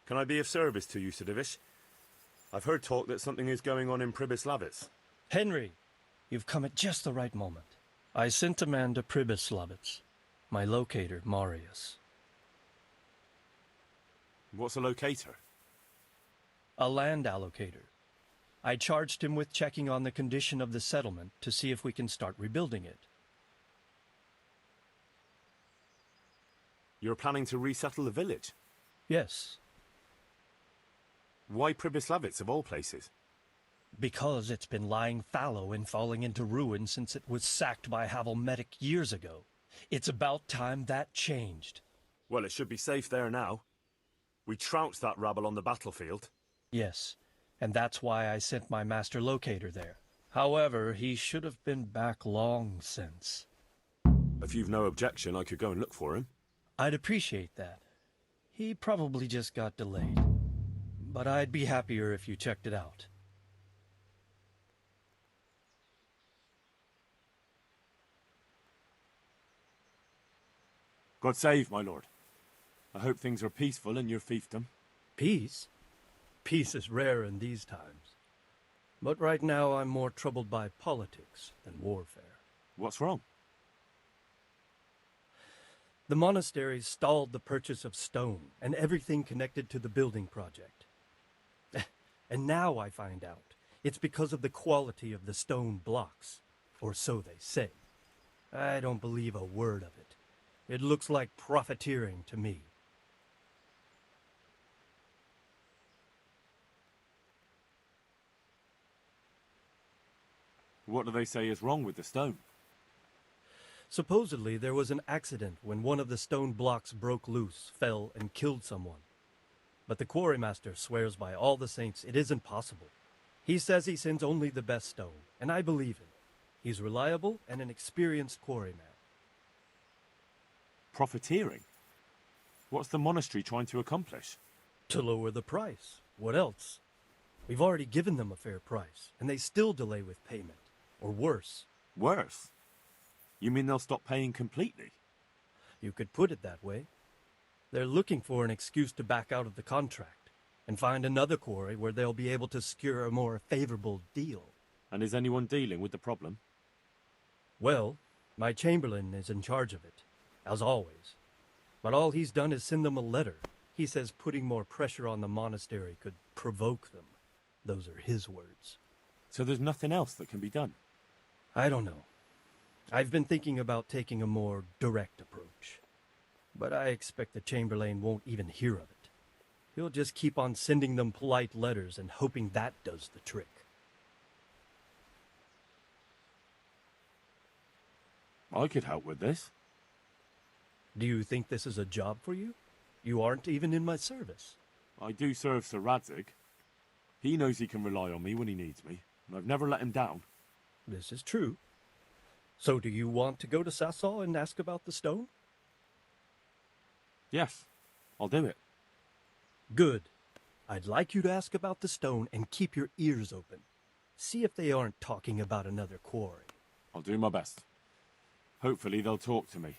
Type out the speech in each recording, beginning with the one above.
Can I be of service to you, Sidovish? I've heard talk that something is going on in Přibyslavice. Henry, you've come at just the right moment. I sent a man to Přibyslavice. My locator, Marius. What's a locator? A land allocator. I charged him with checking on the condition of the settlement to see if we can start rebuilding it. You're planning to resettle the village? Yes, Why Přibyslavice, of all places? because it's been lying fallow and falling into ruin since it was sacked by Havelmetic years ago. It's about time that changed. Well, it should be safe there now. We trounced that rabble on the battlefield. Yes, and that's why I sent my master locator there. However, he should have been back long since. If you've no objection, I could go and look for him. I'd appreciate that. He probably just got delayed. But I'd be happier if you checked it out. God save, my lord. I hope things are peaceful in your fiefdom. Peace? Peace is rare in these times. But right now I'm more troubled by politics than warfare. What's wrong? The monastery stalled the purchase of stone and everything connected to the building project. And now I find out it's because of the quality of the stone blocks, or so they say. I don't believe a word of it. It looks like profiteering to me. What do they say is wrong with the stone? Supposedly there was an accident when one of the stone blocks broke loose, fell, and killed someone. But the quarrymaster swears by all the saints it isn't possible. He says he sends only the best stone, and I believe him. He's reliable and an experienced quarryman. Profiteering? What's the monastery trying to accomplish? To lower the price. What else? We've already given them a fair price, and they still delay with payment. Or worse. Worse? You mean they'll stop paying completely? You could put it that way. They're looking for an excuse to back out of the contract and find another quarry where they'll be able to secure a more favorable deal. And is anyone dealing with the problem? Well, my chamberlain is in charge of it, as always. But all he's done is send them a letter. He says putting more pressure on the monastery could provoke them. Those are his words. So there's nothing else that can be done? I don't know. I've been thinking about taking a more direct approach. But I expect the Chamberlain won't even hear of it. He'll just keep on sending them polite letters and hoping that does the trick. I could help with this. Do you think this is a job for you? You aren't even in my service. I do serve Sir Radzig. He knows he can rely on me when he needs me, and I've never let him down. This is true. So do you want to go to Sasau and ask about the stone? Yes, I'll do it. Good. I'd like you to ask about the stone and keep your ears open. See if they aren't talking about another quarry. I'll do my best. Hopefully they'll talk to me.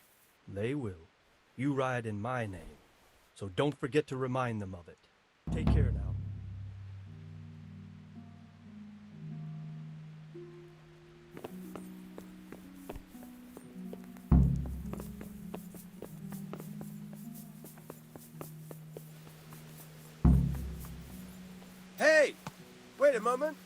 They will. You ride in my name, so don't forget to remind them of it. Take care now. Hey! Wait a moment.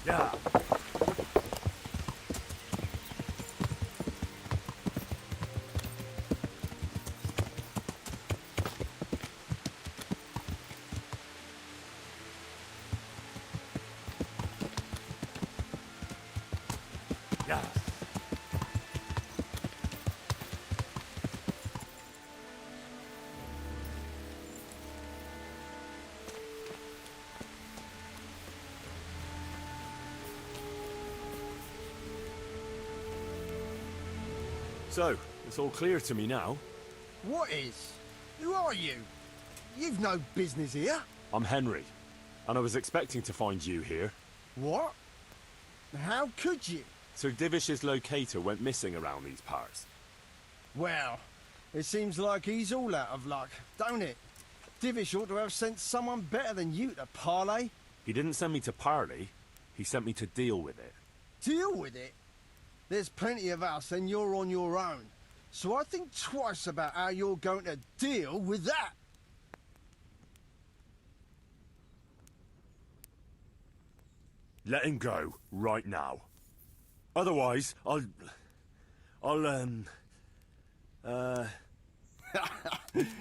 Yeah. So, it's all clear to me now. What is? Who are you? You've no business here. I'm Henry, and I was expecting to find you here. What? How could you? Sir Divish's locator went missing around these parts. Well, it seems like he's all out of luck, don't it? Divish ought to have sent someone better than you to parley. He didn't send me to parley, he sent me to deal with it. Deal with it. There's plenty of us and you're on your own. So I think twice about how you're going to deal with that. Let him go, right now. Otherwise,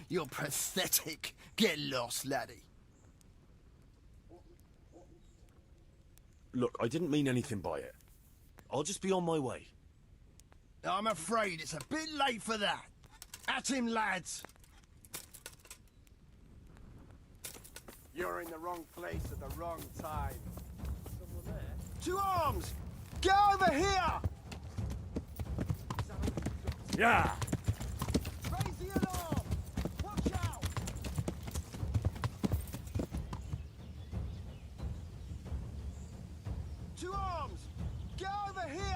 You're pathetic. Get lost, laddie. Look, I didn't mean anything by it. I'll just be on my way. I'm afraid it's a bit late for that. At him, lads. You're in the wrong place at the wrong time. Someone there? To arms! Go over here! Yeah! Raise the alarm! Watch out! To arms! Go over here!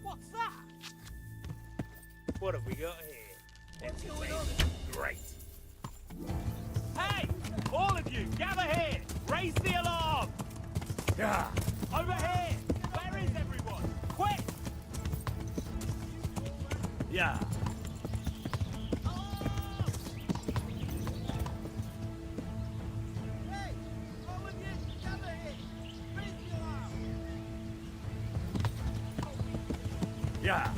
What's that? What have we got here? What's going on? Great. Hey! All of you, gather here! Raise the alarm! Yeah! Over here! Where is everyone? Quick! Yeah! Hey! All of you, gather here! Raise the alarm! Yeah!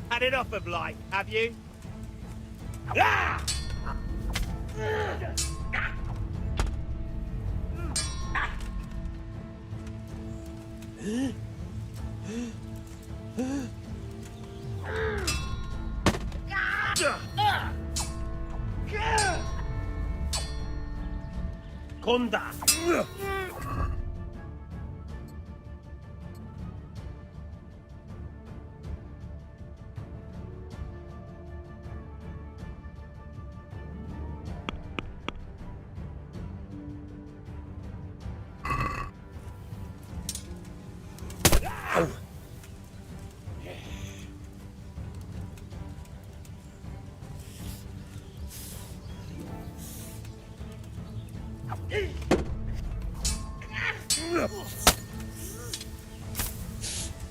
Had enough of life, have you? Ah! Konda!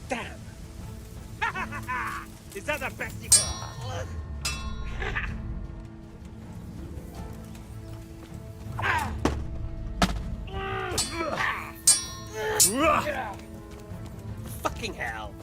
Damn! Is that the best you can? Fucking hell!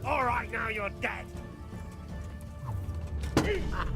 All right, now you're dead. Now.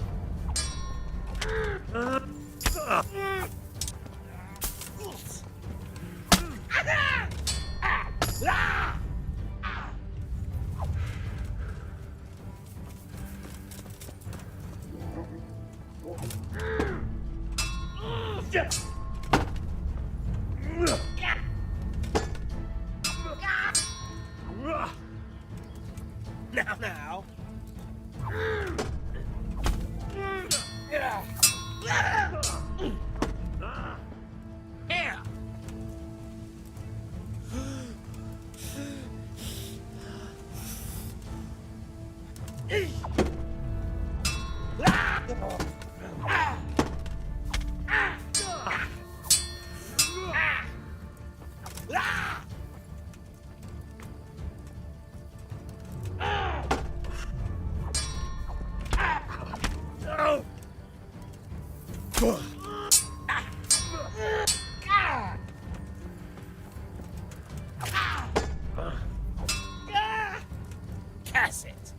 Here. Cast it.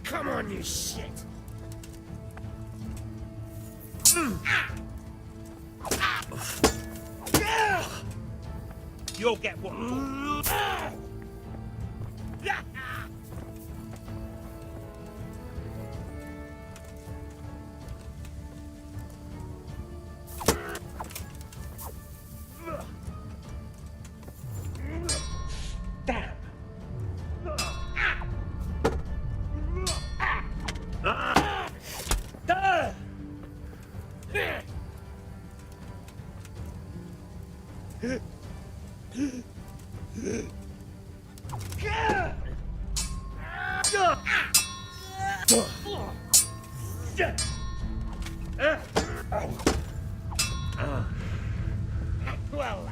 Come on, you shit. You'll get one. Damn. Well,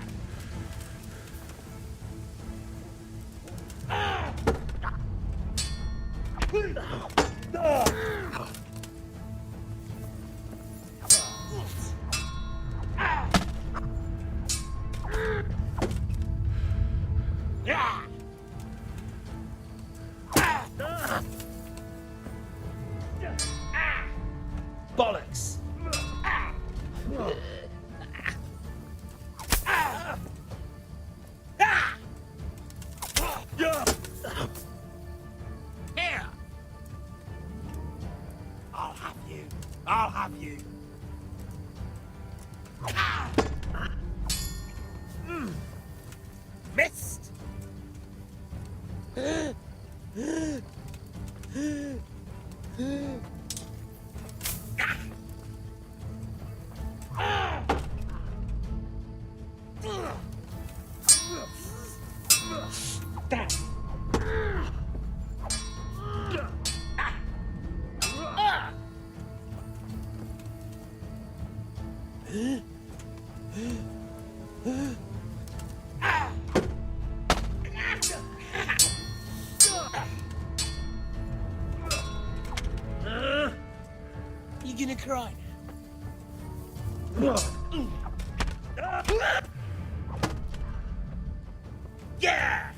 bollocks. Here. I'll have you. I'll have you. Missed. Damn. You gonna cry now? Yeah!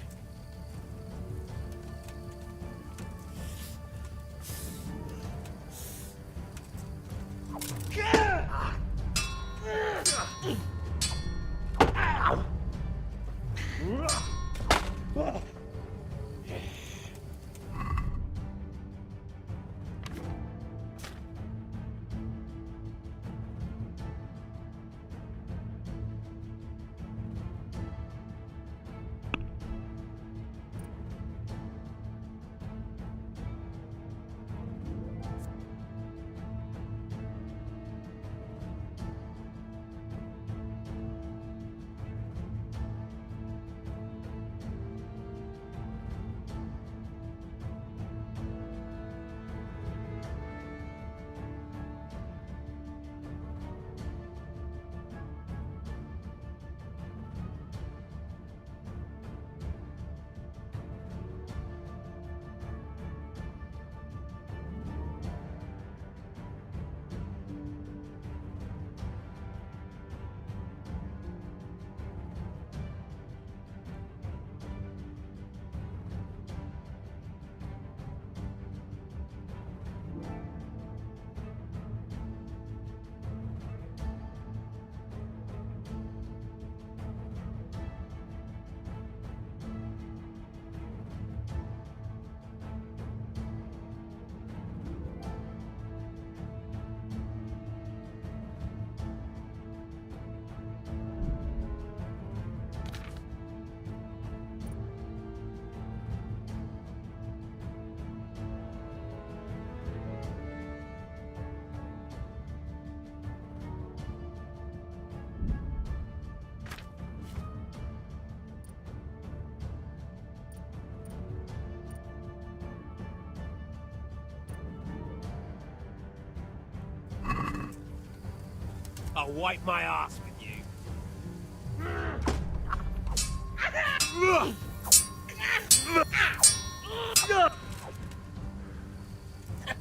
I'll wipe my ass with you.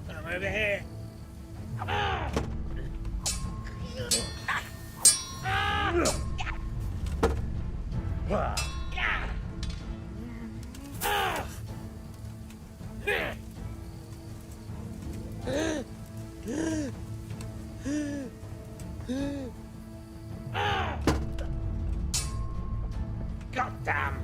I'm over here. God damn.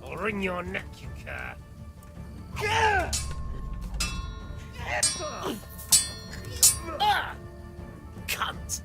I'll wring your neck, you cur. Cunt!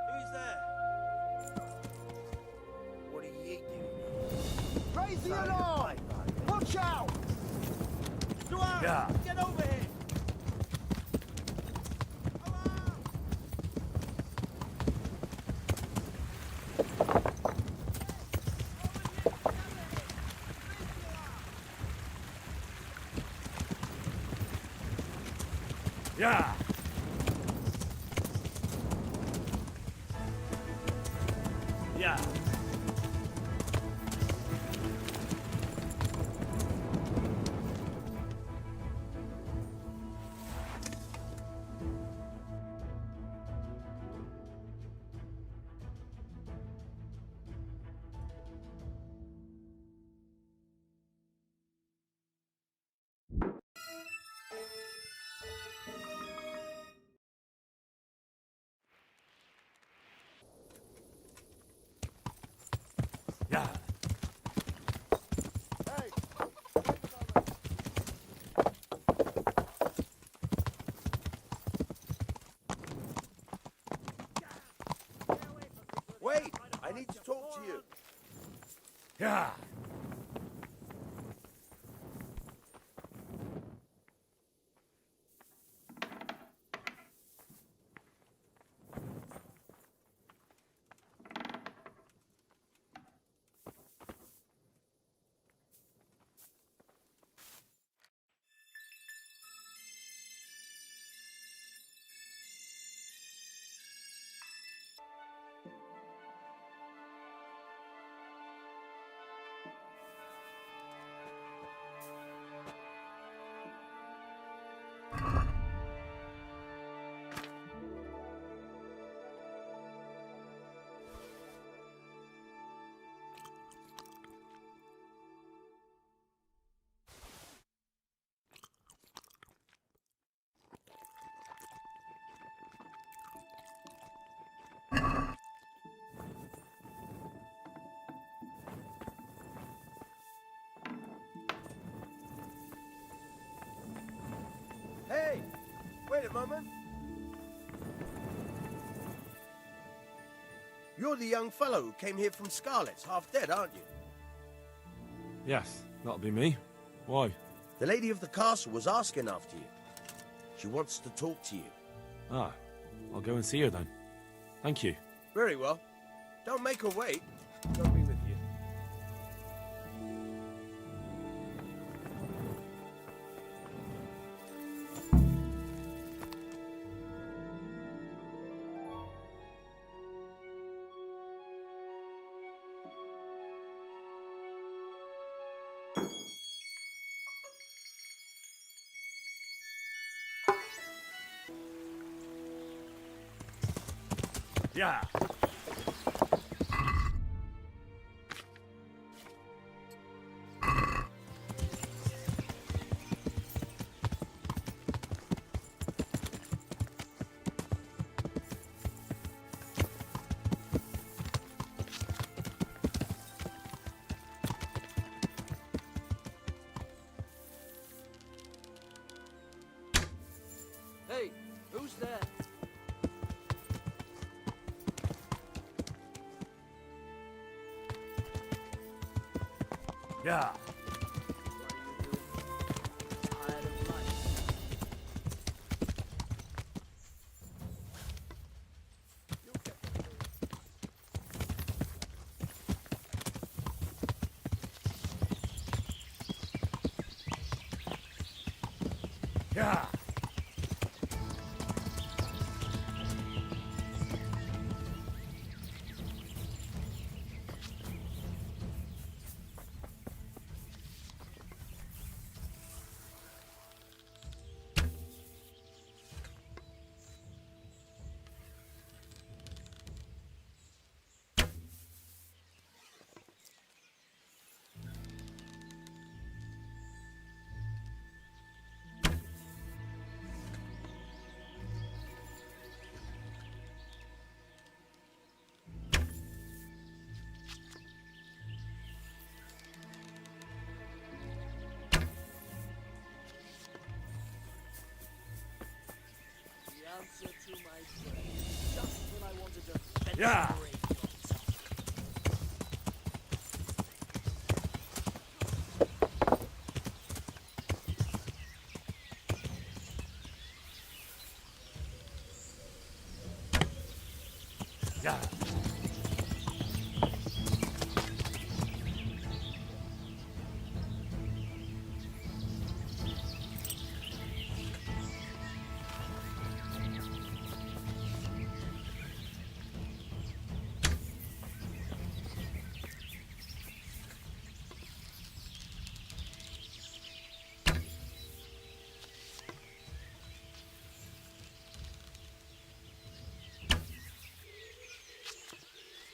Who's there? What are you doing? Raise the alarm! Watch out! Stuart! Yeah. Get over here! Yeah. Yeah. Yeah. Hey! Wait! I need to talk to you. Yeah. minute, my man. You're the young fellow who came here from Scarlet's, half dead, aren't you? Yes, that'll be me. Why? The lady of the castle was asking after you. She wants to talk to you. Ah, I'll go and see her then. Thank you. Very well. Don't make her wait. Don't be with you. Yeah. Hey, who's there? Yeah. Tired of life. Yeah. The answer to my prayer. Just when I wanted to vent Yeah. your thoughts. Yeah.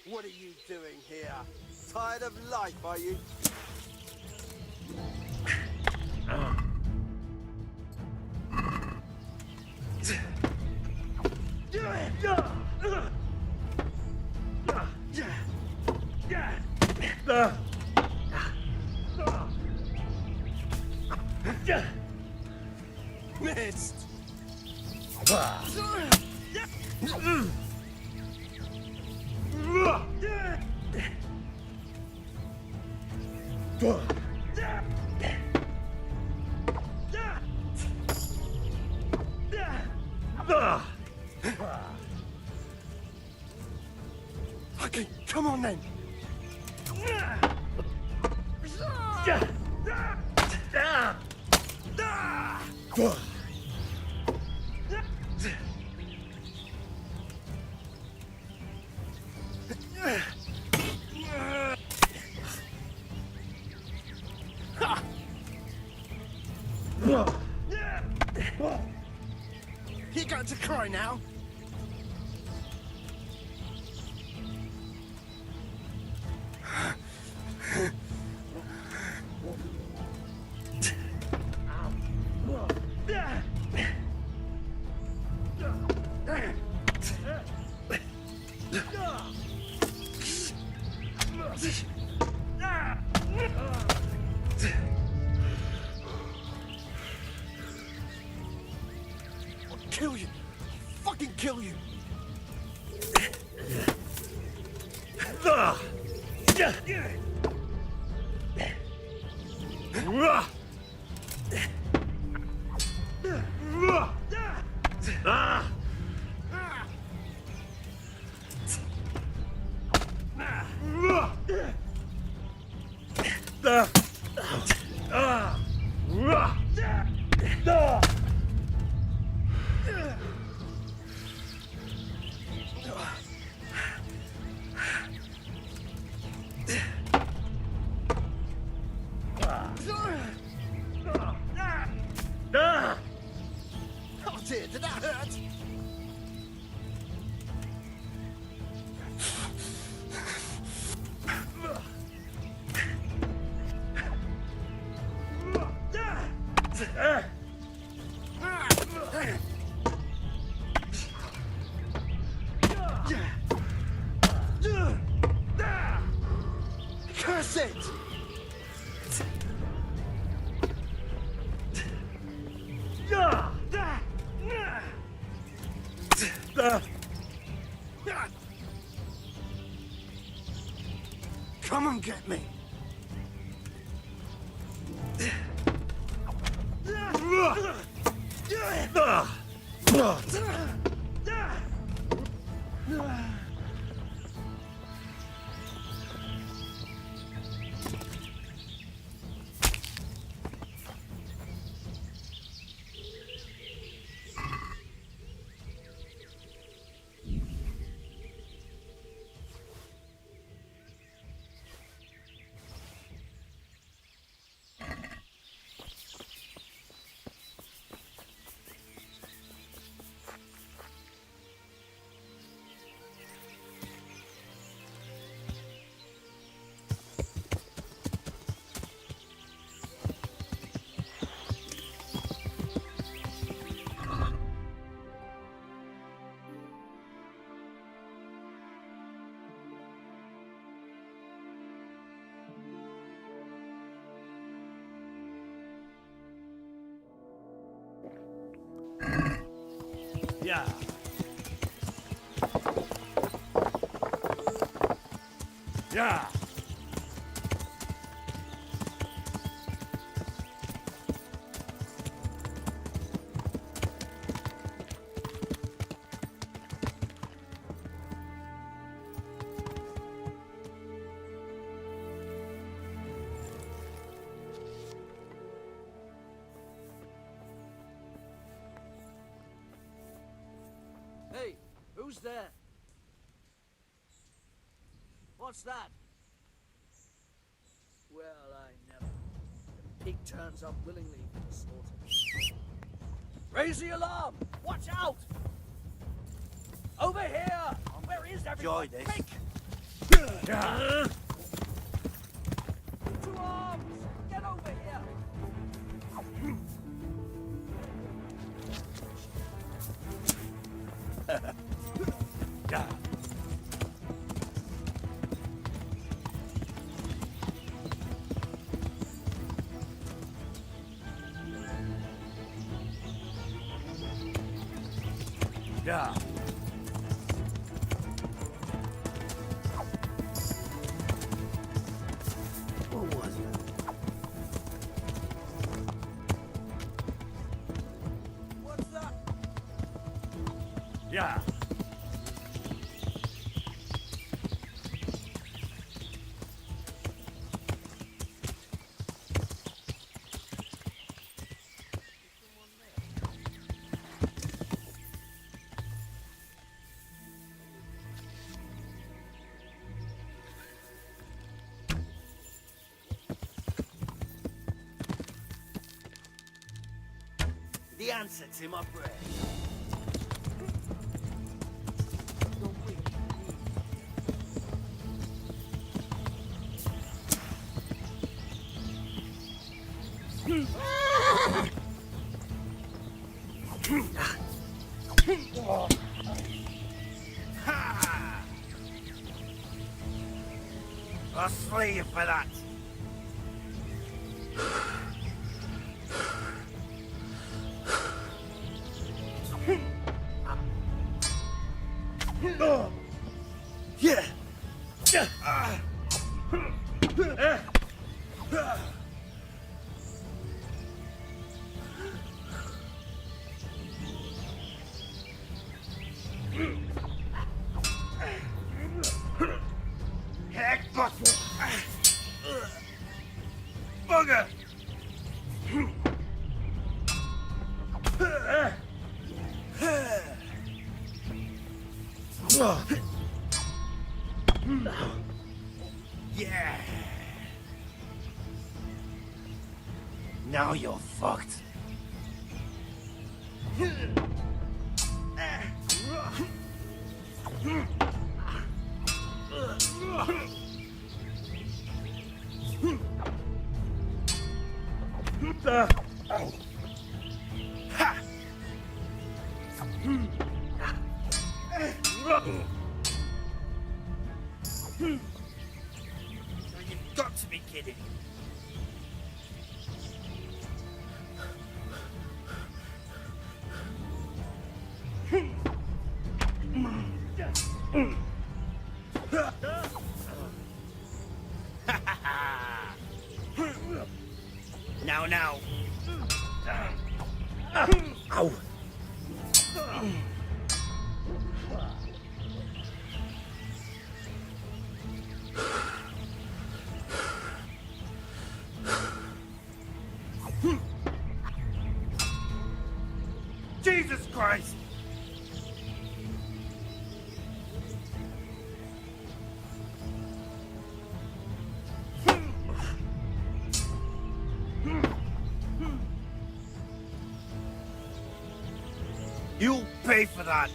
What are you doing here? Tired of life, are you? Missed! Okay, come on then. You got to cry now. kill you. Fucking kill you. Oh dear, did that hurt? Curse it! Come and get me. Yeah. Yeah. Hey, who's there? What's that? Well, I never. The pig turns up willingly for the slaughter. Raise the alarm! Watch out! Over here! Where is everyone? Enjoy this. Quick! Yeah. To arms! Get over here! Yeah. Yeah. Who was that? What's that? Yeah. The answer to my prayer. Ha! I'll slay you for that. Yeah. Now you're fucked. You've got to be kidding. Now. Ow. Jesus Christ! You'll pay for that.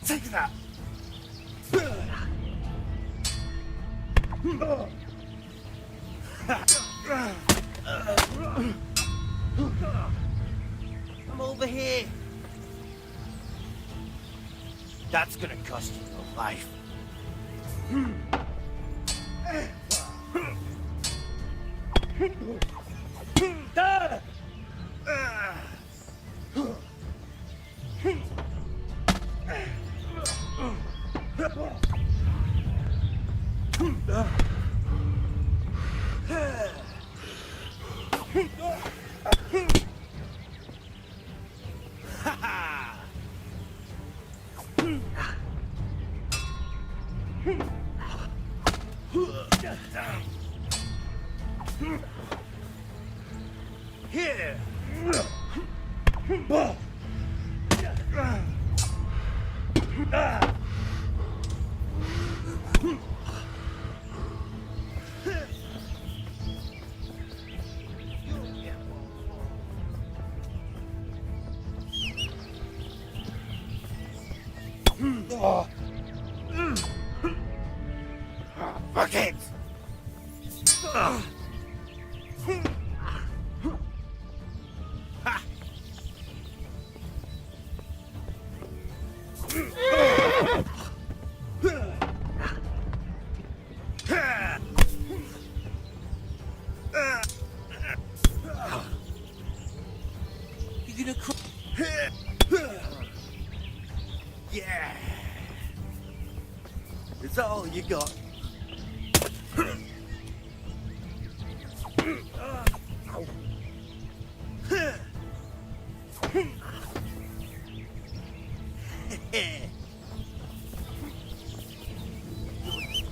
Take that. I'm over here. That's gonna cost you your life. Here. Fuck it! You gonna cry? Yeah. Is that all you got?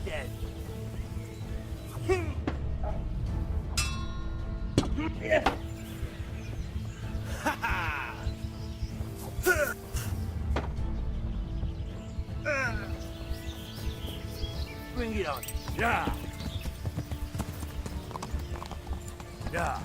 Dead. Bring it on. Yeah. Yeah.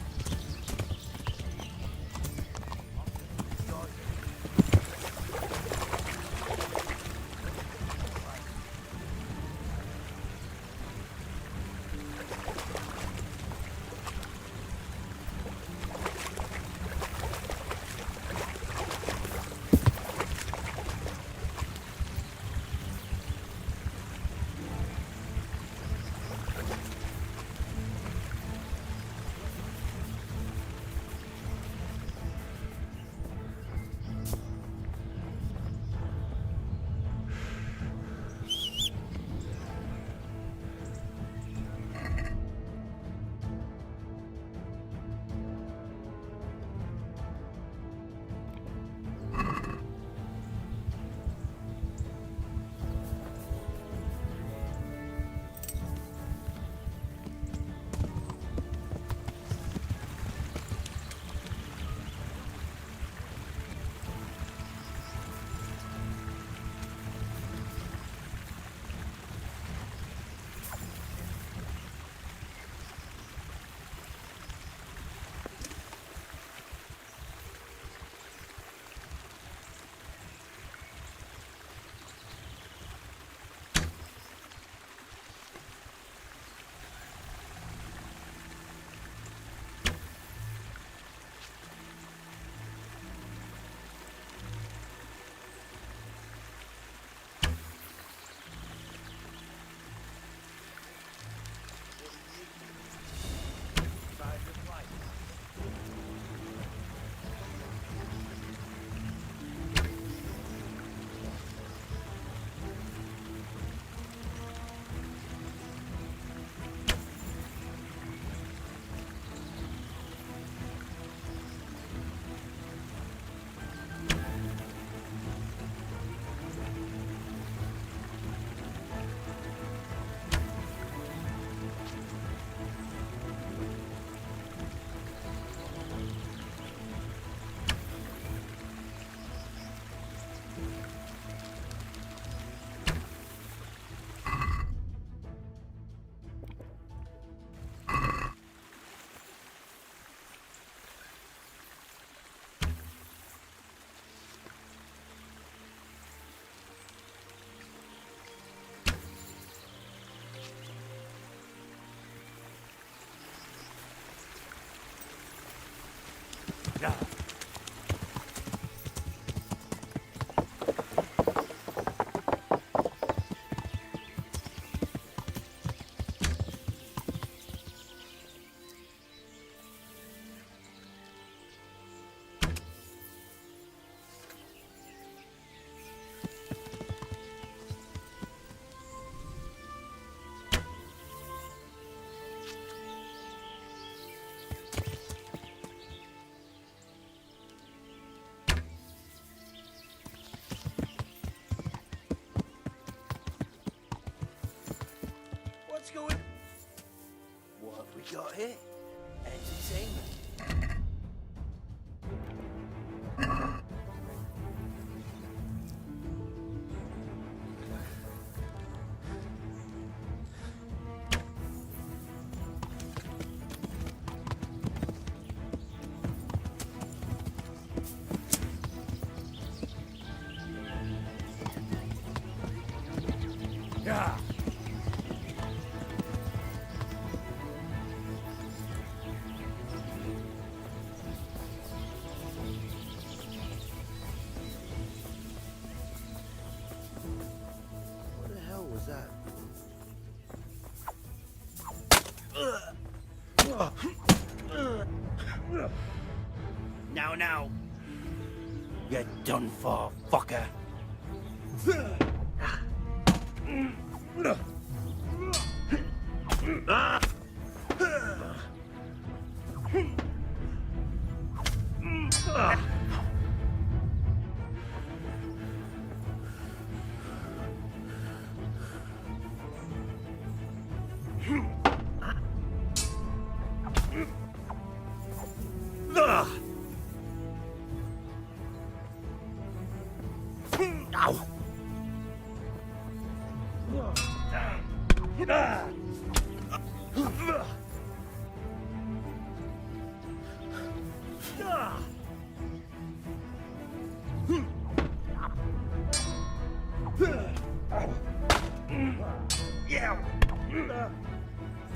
got here? Entertainment. Yeah. What the hell was that? Now. You're done for, fucker. Ow! Yeah!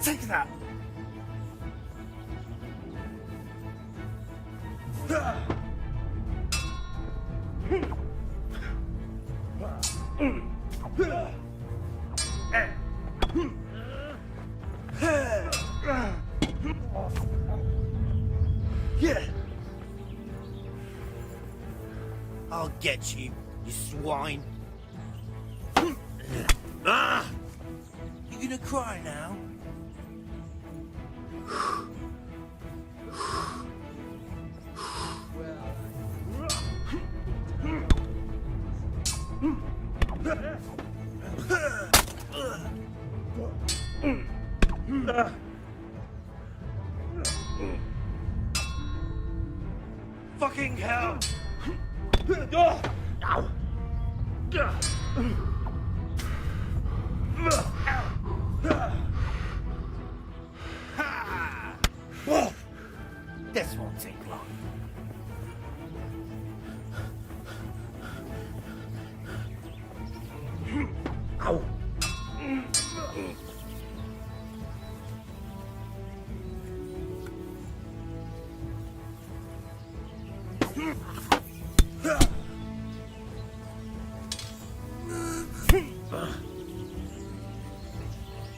Take that! Yeah! I'll get you, you swine. Ah! You gonna cry now? Fucking hell! Ow! This won't take long. Ow!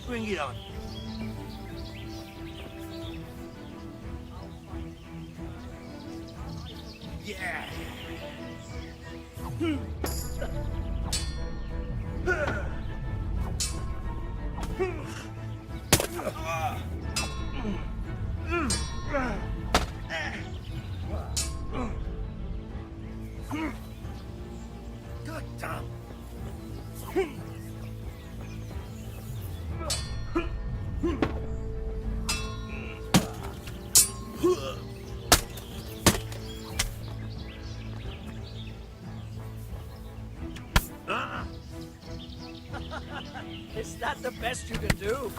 Bring it on. Yeah. God damn. Is that the best you can do?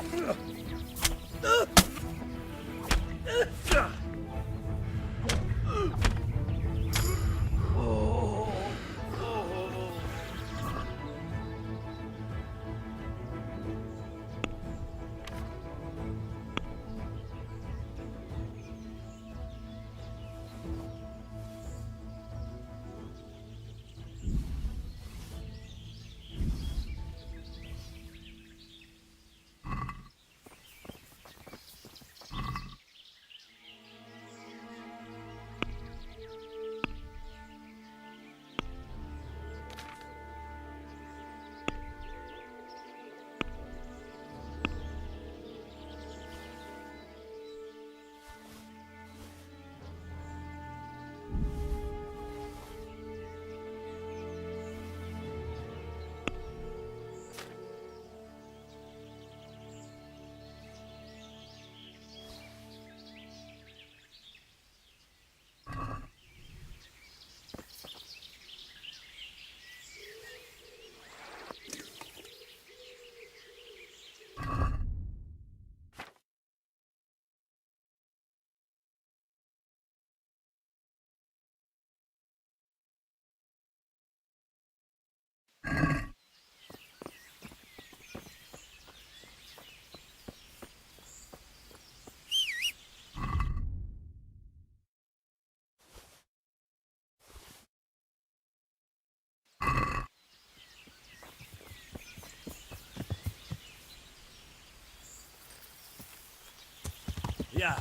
Yeah.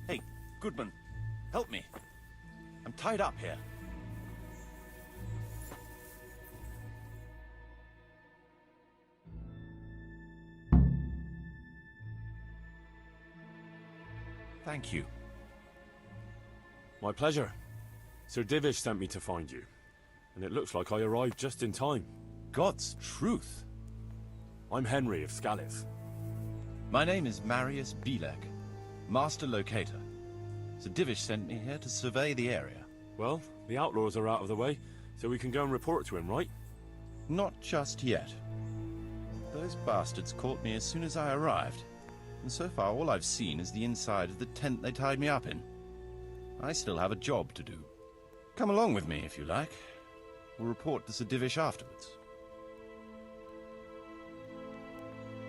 Hey, Goodman, help me. I'm tied up here. Thank you. My pleasure. Sir Divish sent me to find you. And it looks like I arrived just in time. God's truth. I'm Henry of Scalith. My name is Marius Bilek, Master Locator. Sir Divish sent me here to survey the area. Well, the outlaws are out of the way, so we can go and report to him, right? Not just yet. Those bastards caught me as soon as I arrived. And so far all I've seen is the inside of the tent they tied me up in. I still have a job to do. Come along with me if you like. We'll report to Sir Divish afterwards.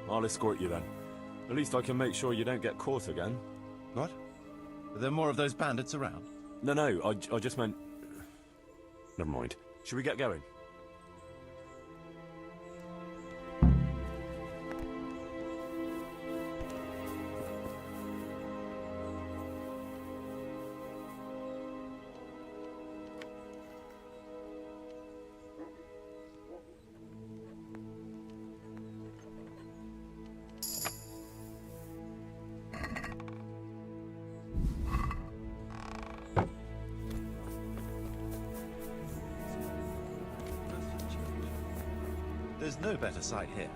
I'll escort you then. At least I can make sure you don't get caught again. What? Are there more of those bandits around? No, I just meant... Never mind. Should we get going? There's no better sight here.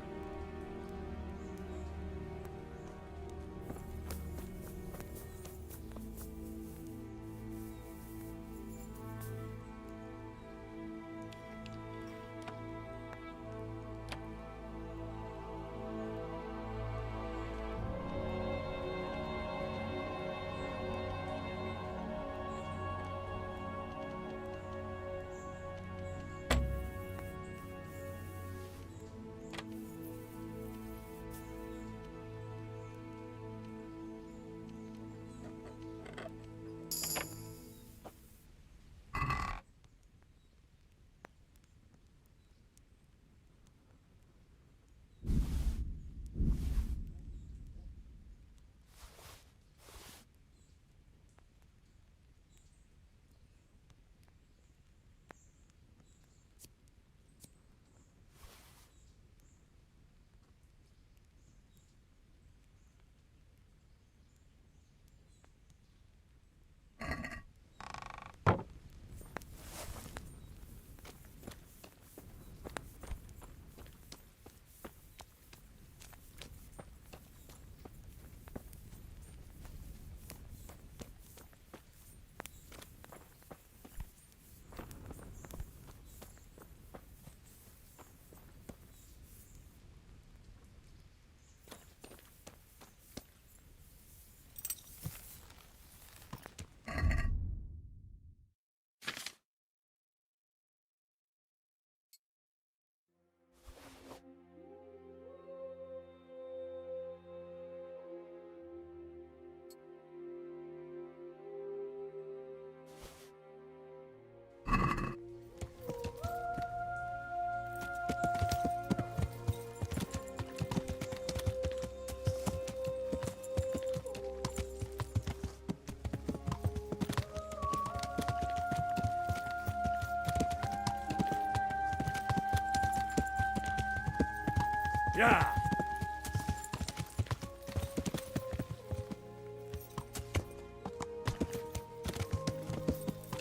Yeah.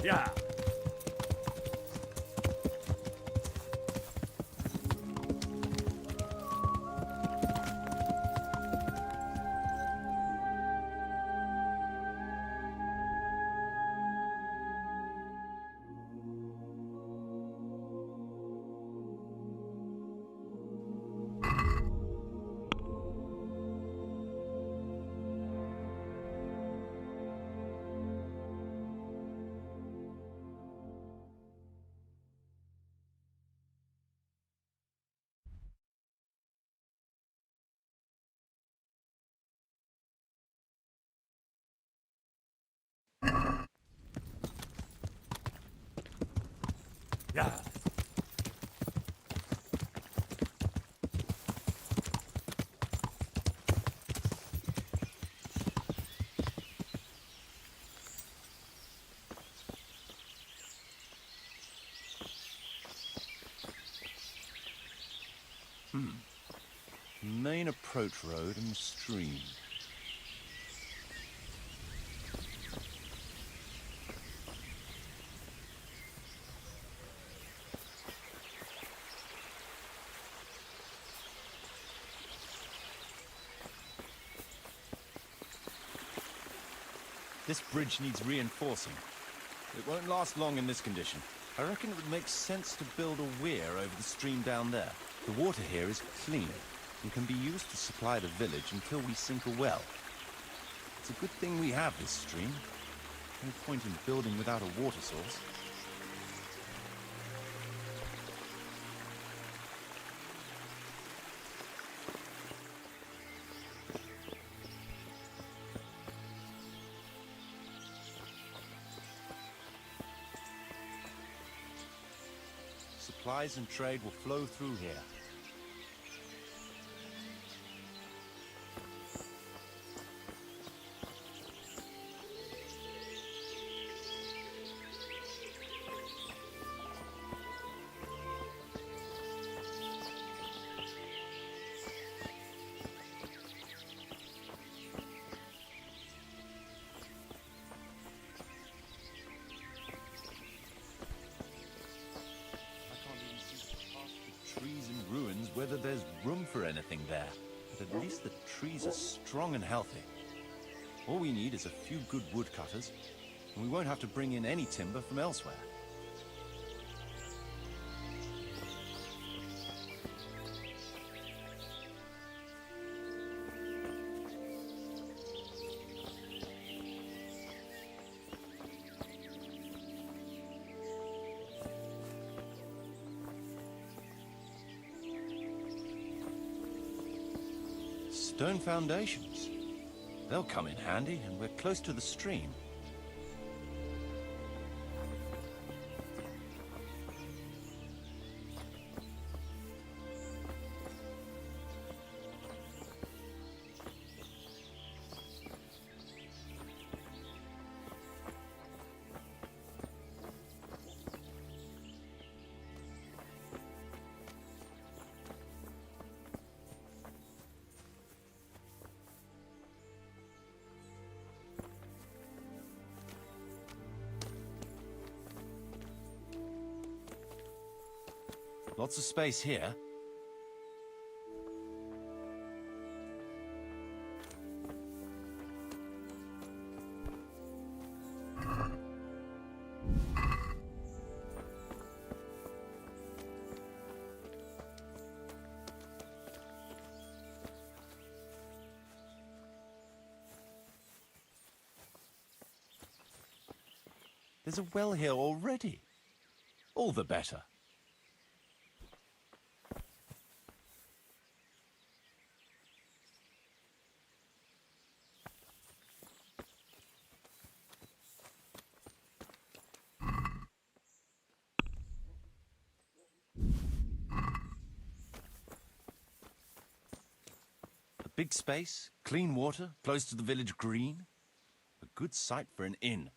Yeah. Yeah. Main approach road and stream. This bridge needs reinforcing. It won't last long in this condition. I reckon it would make sense to build a weir over the stream down there. The water here is clean and can be used to supply the village until we sink a well. It's a good thing we have this stream. No point in building without a water source. Supplies and trade will flow through here. Whether there's room for anything there, but at least the trees are strong and healthy. All we need is a few good woodcutters, and we won't have to bring in any timber from elsewhere. Stone foundations. They'll come in handy, and we're close to the stream. Lots of space here. There's a well here already. All the better. Big space, clean water, close to the village green. A good site for an inn.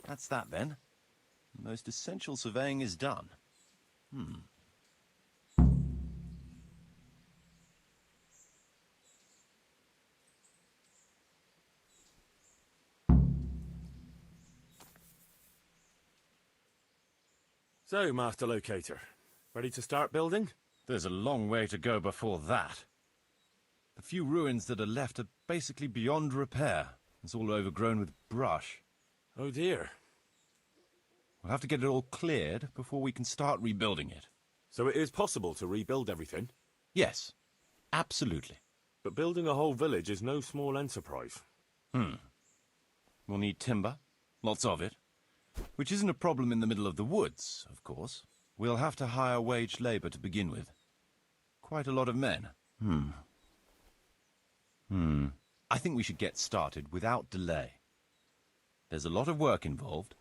That's that then. The most essential surveying is done. So, Master Locator, ready to start building? There's a long way to go before that. The few ruins that are left are basically beyond repair. It's all overgrown with brush. Oh dear. We'll have to get it all cleared before we can start rebuilding it. So it is possible to rebuild everything? Yes, absolutely. But building a whole village is no small enterprise. We'll need timber, lots of it. Which isn't a problem in the middle of the woods, of course. We'll have to hire wage labor to begin with. Quite a lot of men. I think we should get started without delay. There's a lot of work involved,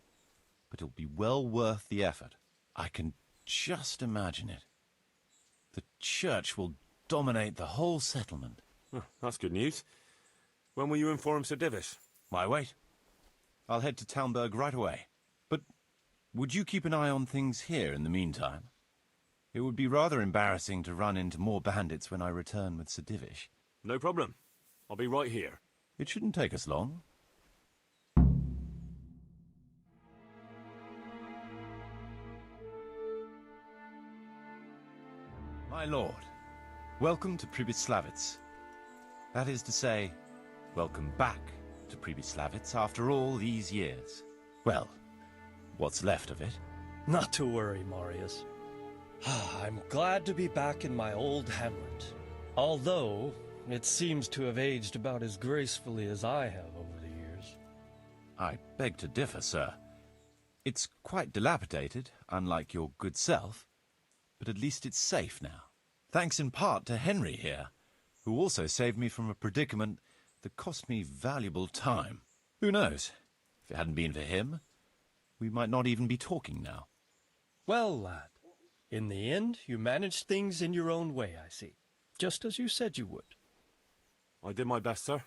but it'll be well worth the effort. I can just imagine it. The church will dominate the whole settlement. Oh, that's good news. When will you inform Sir Divish? Why wait? I'll head to Talmberg right away. But would you keep an eye on things here in the meantime? It would be rather embarrassing to run into more bandits when I return with Sir Divish. No problem. I'll be right here. It shouldn't take us long. My lord, welcome to Přibyslavice. That is to say, welcome back to Přibyslavice after all these years. Well, what's left of it. Not to worry, Marius. I'm glad to be back in my old hamlet. Although, it seems to have aged about as gracefully as I have over the years. I beg to differ, sir. It's quite dilapidated, unlike your good self, but at least it's safe now. Thanks in part to Henry here, who also saved me from a predicament that cost me valuable time. Who knows? If it hadn't been for him, we might not even be talking now. Well, lad, in the end, you managed things in your own way, I see. Just as you said you would. I did my best, sir.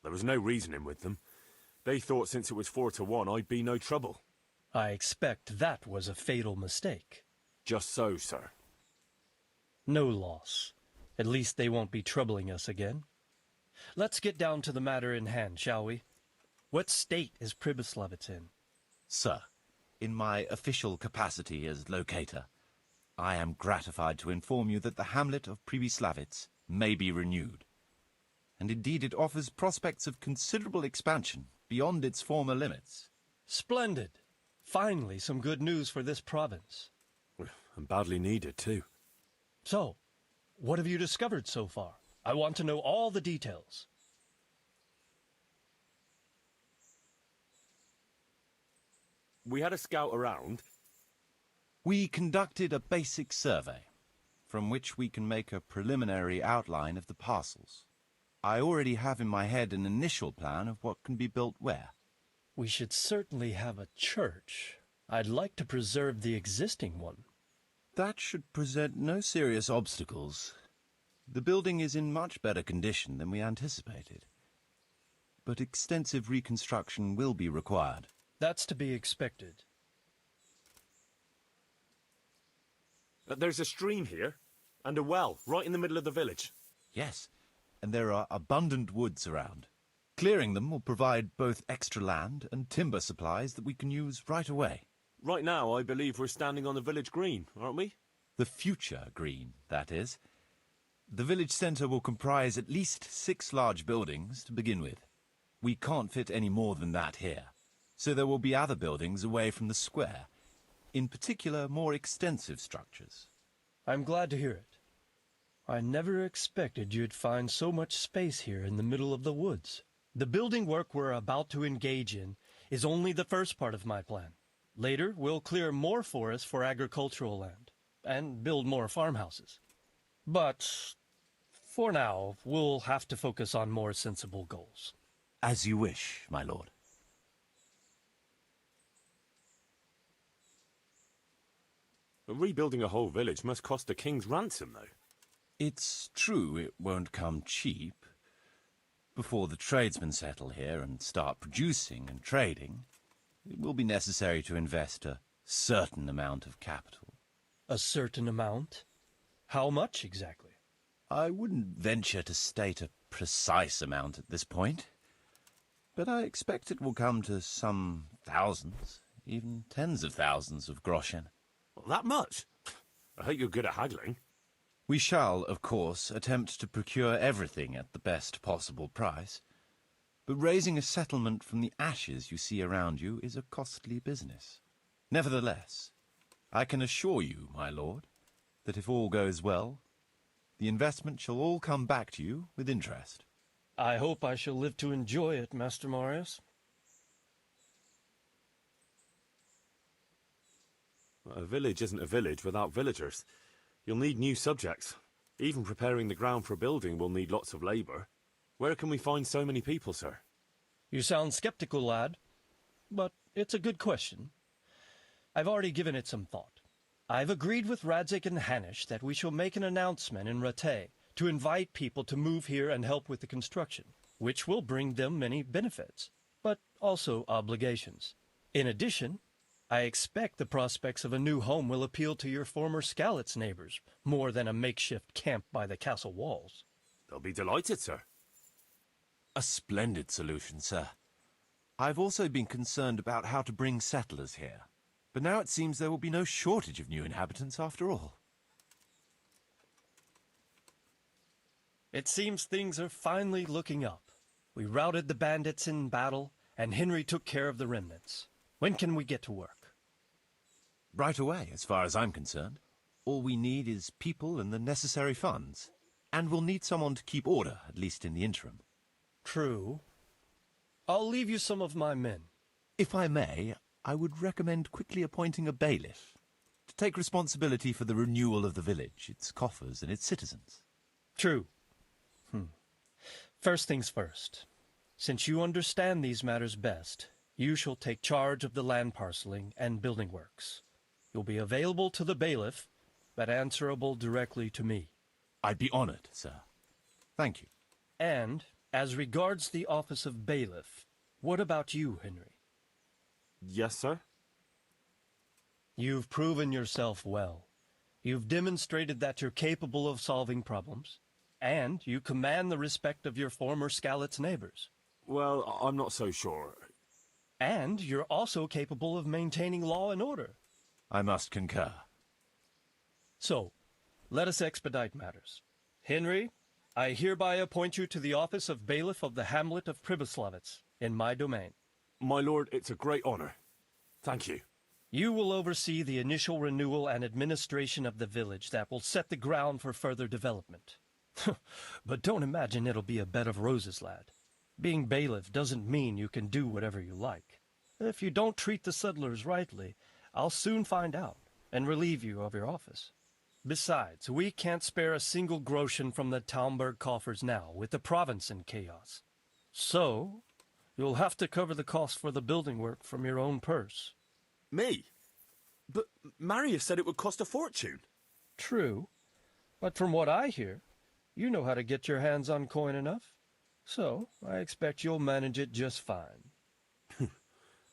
There was no reasoning with them. They thought since it was 4-1, I'd be no trouble. I expect that was a fatal mistake. Just so, sir. No loss. At least they won't be troubling us again. Let's get down to the matter in hand, shall we? What state is Přibyslavice in? Sir, in my official capacity as locator, I am gratified to inform you that the hamlet of Přibyslavice may be renewed. And indeed it offers prospects of considerable expansion beyond its former limits. Splendid. Finally, some good news for this province. And badly needed, too. So, what have you discovered so far? I want to know all the details. We had a scout around. We conducted a basic survey, from which we can make a preliminary outline of the parcels. I already have in my head an initial plan of what can be built where. We should certainly have a church. I'd like to preserve the existing one. That should present no serious obstacles. The building is in much better condition than we anticipated. But extensive reconstruction will be required. That's to be expected. There's a stream here, and a well, right in the middle of the village. Yes, and there are abundant woods around. Clearing them will provide both extra land and timber supplies that we can use right away. Right now, I believe we're standing on the village green, aren't we? The future green, that is. The village centre will comprise at least 6 large buildings to begin with. We can't fit any more than that here, so there will be other buildings away from the square, in particular more extensive structures. I'm glad to hear it. I never expected you'd find so much space here in the middle of the woods. The building work we're about to engage in is only the first part of my plan. Later, we'll clear more forest for agricultural land and build more farmhouses. But for now, we'll have to focus on more sensible goals. As you wish, my lord. Rebuilding a whole village must cost a king's ransom, though. It's true it won't come cheap. Before the tradesmen settle here and start producing and trading, it will be necessary to invest a certain amount of capital. A certain amount? How much exactly? I wouldn't venture to state a precise amount at this point, but I expect it will come to some thousands, even tens of thousands of groschen. Well, that much? I hope you're good at haggling. We shall, of course, attempt to procure everything at the best possible price. But raising a settlement from the ashes you see around you is a costly business. Nevertheless, I can assure you, my lord, that if all goes well, the investment shall all come back to you with interest. I hope I shall live to enjoy it, Master Marius. A village isn't a village without villagers. You'll need new subjects. Even preparing the ground for building will need lots of labour. Where can we find so many people, sir? You sound skeptical, lad, but it's a good question. I've already given it some thought. I've agreed with Radzik and Hanish that we shall make an announcement in Rattay to invite people to move here and help with the construction, which will bring them many benefits, but also obligations. In addition, I expect the prospects of a new home will appeal to your former Skalitz neighbors more than a makeshift camp by the castle walls. They'll be delighted, sir. A splendid solution, sir. I've also been concerned about how to bring settlers here. But now it seems there will be no shortage of new inhabitants after all. It seems things are finally looking up. We routed the bandits in battle, and Henry took care of the remnants. When can we get to work? Right away, as far as I'm concerned. All we need is people and the necessary funds. And we'll need someone to keep order, at least in the interim. True. I'll leave you some of my men. If I may, I would recommend quickly appointing a bailiff to take responsibility for the renewal of the village, its coffers and its citizens. True. First things first. Since you understand these matters best, you shall take charge of the land parceling and building works. You'll be available to the bailiff, but answerable directly to me. I'd be honored, sir. Thank you. And, as regards the office of bailiff, what about you, Henry? Yes, sir? You've proven yourself well. You've demonstrated that you're capable of solving problems, and you command the respect of your former Skalitz neighbors. Well, I'm not so sure. And you're also capable of maintaining law and order. I must concur. So, let us expedite matters. Henry, I hereby appoint you to the office of bailiff of the hamlet of Přibyslavice, in my domain. My lord, it's a great honour. Thank you. You will oversee the initial renewal and administration of the village that will set the ground for further development. But don't imagine it'll be a bed of roses, lad. Being bailiff doesn't mean you can do whatever you like. If you don't treat the settlers rightly, I'll soon find out and relieve you of your office. Besides, we can't spare a single groschen from the Talmberg coffers now, with the province in chaos. So, you'll have to cover the cost for the building work from your own purse. Me? But Marius said it would cost a fortune. True, but from what I hear, you know how to get your hands on coin enough. So, I expect you'll manage it just fine.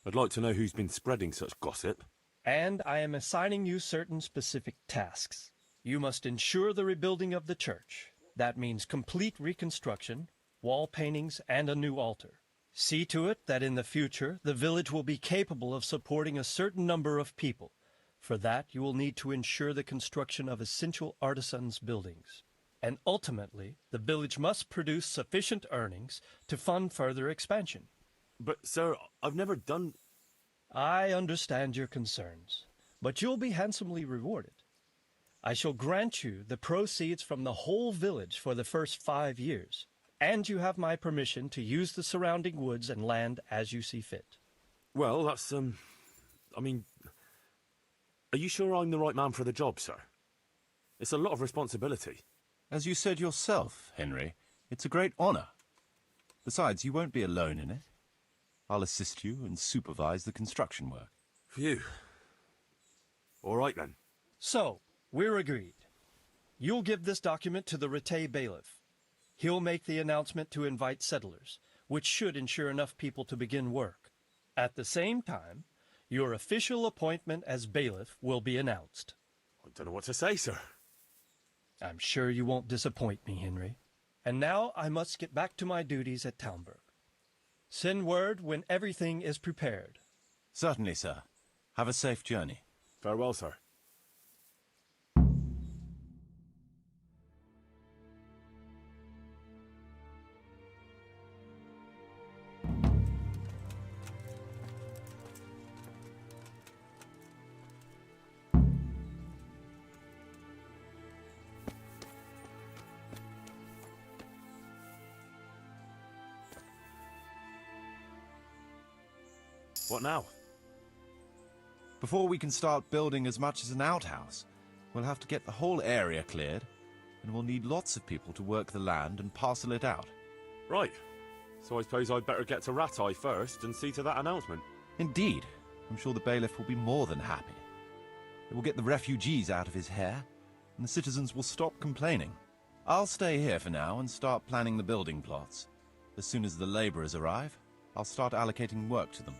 I'd like to know who's been spreading such gossip. And I am assigning you certain specific tasks. You must ensure the rebuilding of the church. That means complete reconstruction, wall paintings, and a new altar. See to it that in the future, the village will be capable of supporting a certain number of people. For that, you will need to ensure the construction of essential artisans' buildings. And ultimately, the village must produce sufficient earnings to fund further expansion. But, sir, I've never done... I understand your concerns, but you'll be handsomely rewarded. I shall grant you the proceeds from the whole village for the first 5 years, and you have my permission to use the surrounding woods and land as you see fit. Well, that's, I mean... Are you sure I'm the right man for the job, sir? It's a lot of responsibility. As you said yourself, Henry, it's a great honor. Besides, you won't be alone in it. I'll assist you and supervise the construction work. Phew. All right, then. So, we're agreed. You'll give this document to the Rattay bailiff. He'll make the announcement to invite settlers, which should ensure enough people to begin work. At the same time, your official appointment as bailiff will be announced. I don't know what to say, sir. I'm sure you won't disappoint me, Henry. And now I must get back to my duties at Talmberg. Send word when everything is prepared. Certainly, sir. Have a safe journey. Farewell, sir. What now? Before we can start building as much as an outhouse, we'll have to get the whole area cleared, and we'll need lots of people to work the land and parcel it out. Right. So I suppose I'd better get to Rattay first and see to that announcement. Indeed. I'm sure the bailiff will be more than happy. It will get the refugees out of his hair, and the citizens will stop complaining. I'll stay here for now and start planning the building plots. As soon as the labourers arrive, I'll start allocating work to them.